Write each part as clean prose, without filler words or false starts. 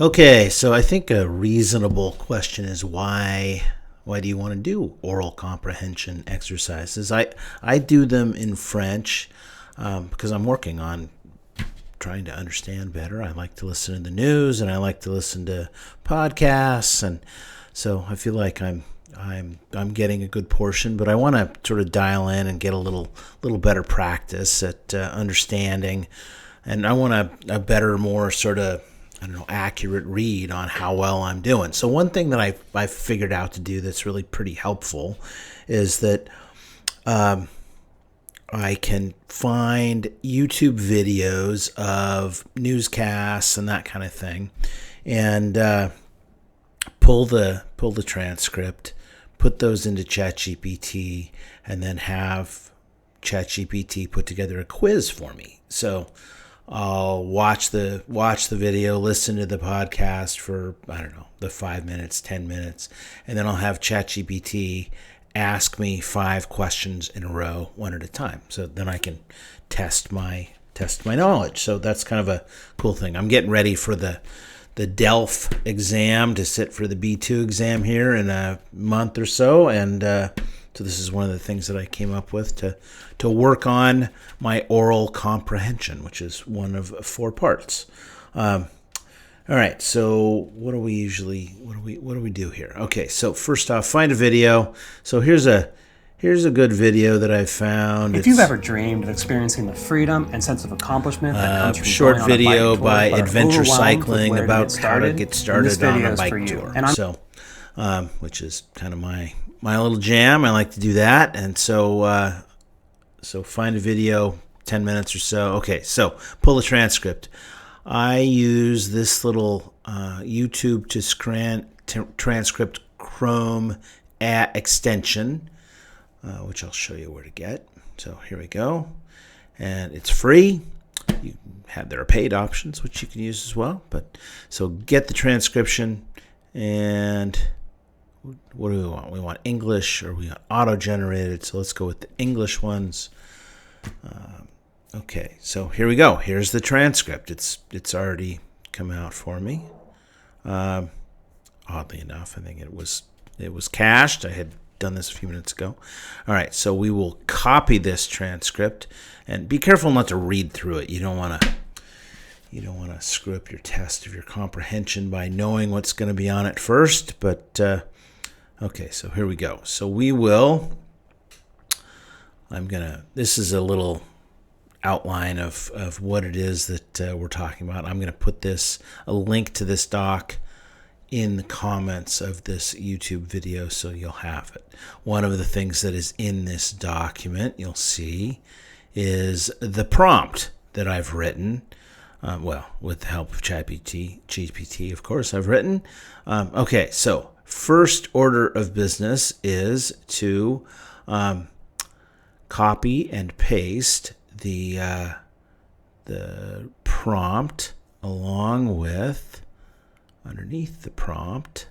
Okay, so I think a reasonable question is why do you want to do oral comprehension exercises? I do them in French because I'm working on trying to understand better. I like to listen to the news and I like to listen to podcasts, and so I feel like I'm getting a good portion, but I want to sort of dial in and get a little better practice at understanding, and I want a better, more sort of accurate read on how well I'm doing. So one thing that I've figured out to do that's really pretty helpful is that I can find YouTube videos of newscasts and that kind of thing, and pull the transcript, put those into ChatGPT, and then have ChatGPT put together a quiz for me. So I'll watch the video, listen to the podcast for, the 5 minutes, 10 minutes, and then I'll have ChatGPT ask me 5 questions in a row, one at a time. So then I can test my knowledge. So that's kind of a cool thing. I'm getting ready for the DELF exam, to sit for the B2 exam here in a month or so, and so this is one of the things that I came up with to work on my oral comprehension, which is one of 4 parts. All right, so what do we do here? Okay, so first off, find a video. So here's a good video that I found. If you've ever dreamed of experiencing the freedom and sense of accomplishment that comes from short going on a video bike by tour, but are Adventure overwhelmed Cycling with where about how to get started on a bike for you. tour. And So, which is kind of my little jam. I like to do that, and so find a video, 10 minutes or so. Okay, so pull the transcript. I use this little YouTube to transcript Chrome extension, which I'll show you where to get. So here we go, and it's free. There are paid options which you can use as well. But so get the transcription, and what do we want? We want English, or we want auto-generated. So let's go with the English ones. Okay, so here we go. Here's the transcript. It's already come out for me. Oddly enough, I think it was cached. I had done this a few minutes ago. All right, so we will copy this transcript, and be careful not to read through it. You don't want to screw up your test of your comprehension by knowing what's going to be on it first. But okay, so here we go. So this is a little outline of what it is that we're talking about. I'm going to put a link to this doc in the comments of this YouTube video, so you'll have it. One of the things that is in this document, you'll see, is the prompt that I've written. With the help of ChatGPT, of course, I've written. Okay, so first order of business is to copy and paste the prompt along with, underneath the prompt,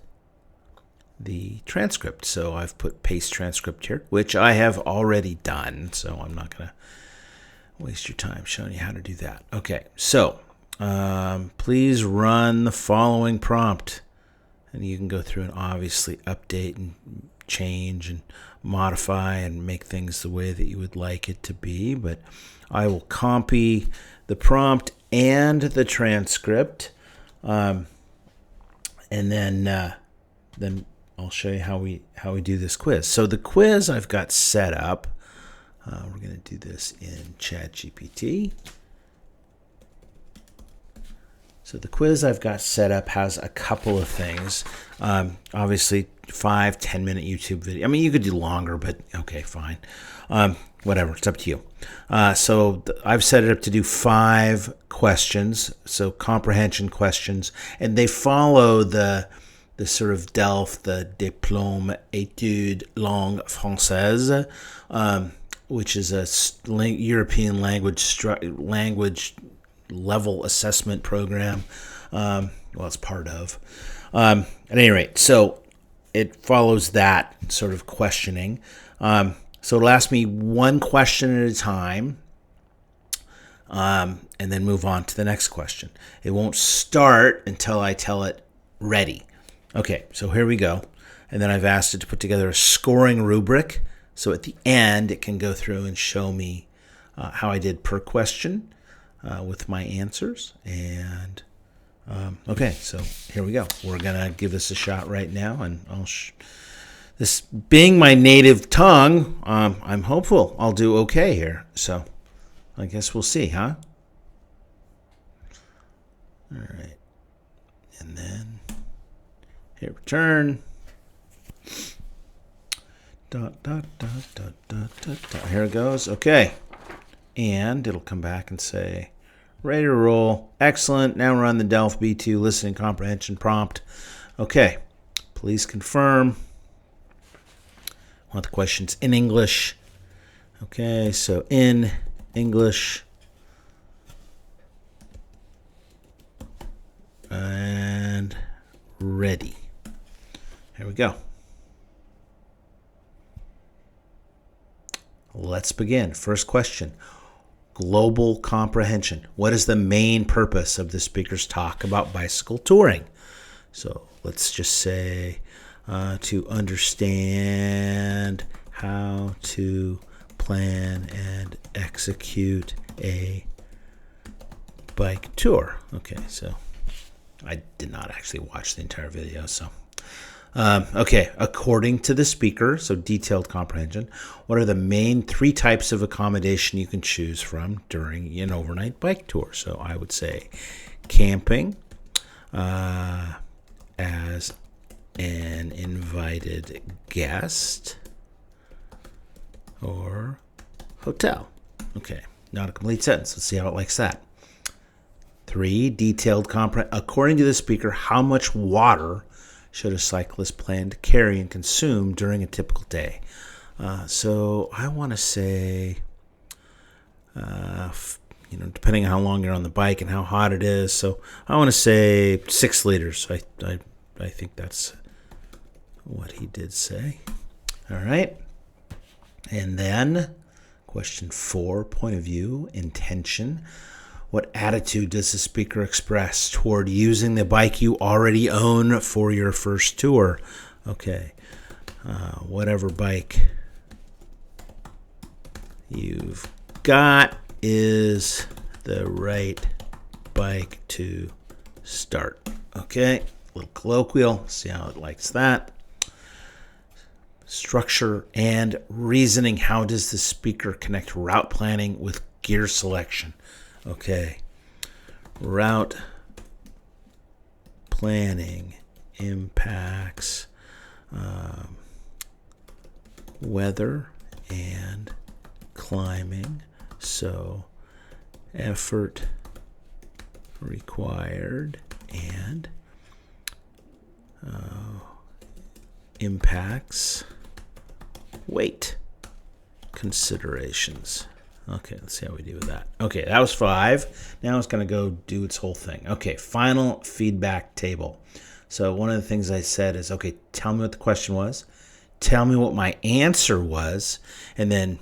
the transcript. So I've put paste transcript here, which I have already done, so I'm not going to waste your time showing you how to do that. Okay, so please run the following prompt, and you can go through and obviously update and change and modify and make things the way that you would like it to be, but I will copy the prompt and the transcript, and then I'll show you how we do this quiz. So the quiz I've got set up. We're going to do this in ChatGPT. So the quiz I've got set up has a couple of things. Obviously, 5-10 minute YouTube video. I mean, you could do longer, but okay, fine. Whatever, it's up to you. So I've set it up to do 5 questions, so comprehension questions, and they follow the sort of DELF, the Diplôme Études Langue Française, which is a European language level assessment program. It's part of. At any rate, so it follows that sort of questioning. So it'll ask me one question at a time. and then move on to the next question. It won't start until I tell it ready. Okay, so here we go. And then I've asked it to put together a scoring rubric. So at the end, it can go through and show me how I did per question with my answers. And okay, so here we go. We're going to give this a shot right now. And this being my native tongue, I'm hopeful I'll do okay here. So I guess we'll see, huh? All right. And then hit return. Dot, dot, dot, dot, dot, dot, dot. Here it goes. Okay. And it'll come back and say, ready to roll. Excellent. Now run the Delph B2 listening comprehension prompt. Okay. Please confirm. I want the questions in English. Okay. So in English. And ready. Here we go. Let's begin. First question. Global comprehension. What is the main purpose of the speaker's talk about bicycle touring? So let's just say to understand how to plan and execute a bike tour. Okay, so I did not actually watch the entire video, so. Okay, according to the speaker, so detailed comprehension, what are the main 3 types of accommodation you can choose from during an overnight bike tour? So I would say camping as an invited guest or hotel. Okay, not a complete sentence. Let's see how it likes that. 3, detailed comprehension. According to the speaker, how much water should a cyclist plan to carry and consume during a typical day? So I want to say, depending on how long you're on the bike and how hot it is. So I want to say 6 liters. I think that's what he did say. All right. And then question 4, point of view, intention. What attitude does the speaker express toward using the bike you already own for your first tour? Okay, whatever bike you've got is the right bike to start. Okay, a little colloquial. See how it likes that. Structure and reasoning. How does the speaker connect route planning with gear selection? Okay, route planning impacts weather and climbing, so effort required and impacts weight considerations. Okay, let's see how we do with that. Okay, that was 5. Now it's going to go do its whole thing. Okay, final feedback table. So one of the things I said is, okay, tell me what the question was. Tell me what my answer was. And then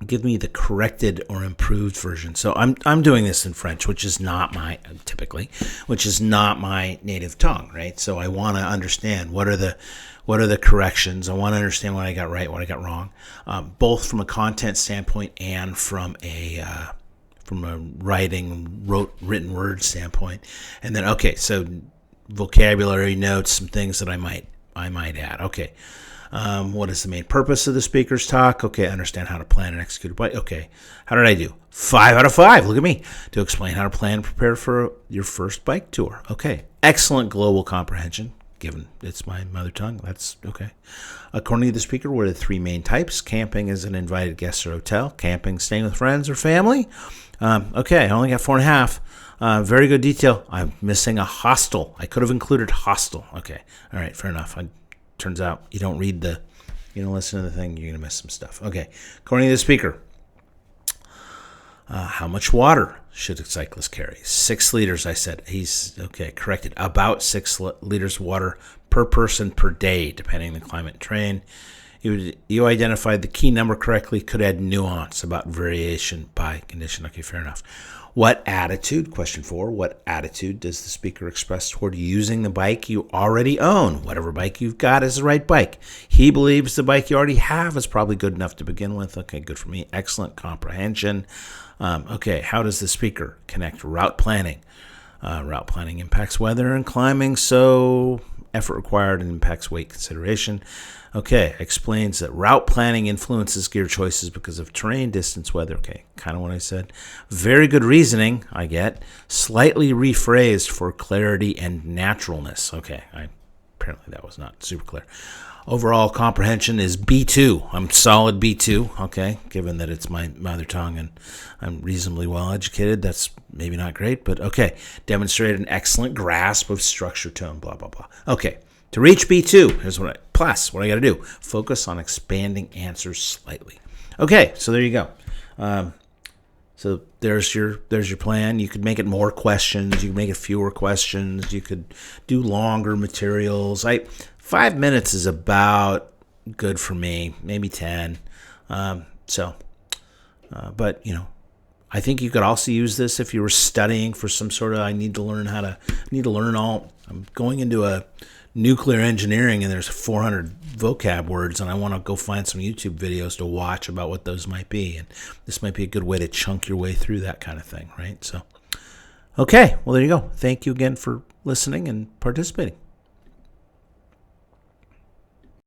give me the corrected or improved version. So I'm doing this in French, which is not my, which is not my native tongue, right? So I want to understand what are the corrections. I want to understand what I got right, what I got wrong, both from a content standpoint and from a written word standpoint. And then, okay, so vocabulary notes, some things that I might add. Okay. What is the main purpose of the speaker's talk? Okay, understand how to plan and execute a bike. Okay, how did I do? 5 out of 5. Look at me. To explain how to plan and prepare for your first bike tour. Okay, excellent global comprehension, given it's my mother tongue. That's okay. According to the speaker, what are the 3 main types? Camping as an invited guest or hotel. Camping, staying with friends or family. Okay, I only got 4.5. Very good detail. I'm missing a hostel. I could have included hostel. Okay, all right, fair enough. Turns out you don't listen to the thing, you're going to miss some stuff. Okay, according to the speaker, how much water should a cyclist carry? 6 liters, I said. He's, okay, corrected. About 6 liters of water per person per day, depending on the climate and terrain. You identified the key number correctly, could add nuance about variation by condition. Okay, fair enough. What attitude, question 4, what attitude does the speaker express toward using the bike you already own? Whatever bike you've got is the right bike. He believes the bike you already have is probably good enough to begin with. Okay, good for me. Excellent comprehension. Okay, how does the speaker connect route planning? Route planning impacts weather and climbing, so effort required and impacts weight consideration. Okay, explains that route planning influences gear choices because of terrain, distance, weather. Okay, kind of what I said. Very good reasoning, I get. Slightly rephrased for clarity and naturalness. Okay, apparently that was not super clear. Overall comprehension is B2. I'm solid B2, okay, given that it's my mother tongue and I'm reasonably well educated. That's maybe not great, but okay. Demonstrated an excellent grasp of structure, tone, blah, blah, blah. Okay, to reach B2, here's what I got to do. Focus on expanding answers slightly. Okay, so there you go. So there's your plan. You could make it more questions. You could make it fewer questions. You could do longer materials. 5 minutes is about good for me, maybe 10. But I think you could also use this if you were studying for some sort of, I'm going into a nuclear engineering and there's 400 vocab words and I want to go find some YouTube videos to watch about what those might be. And this might be a good way to chunk your way through that kind of thing, right? So, okay, well, there you go. Thank you again for listening and participating.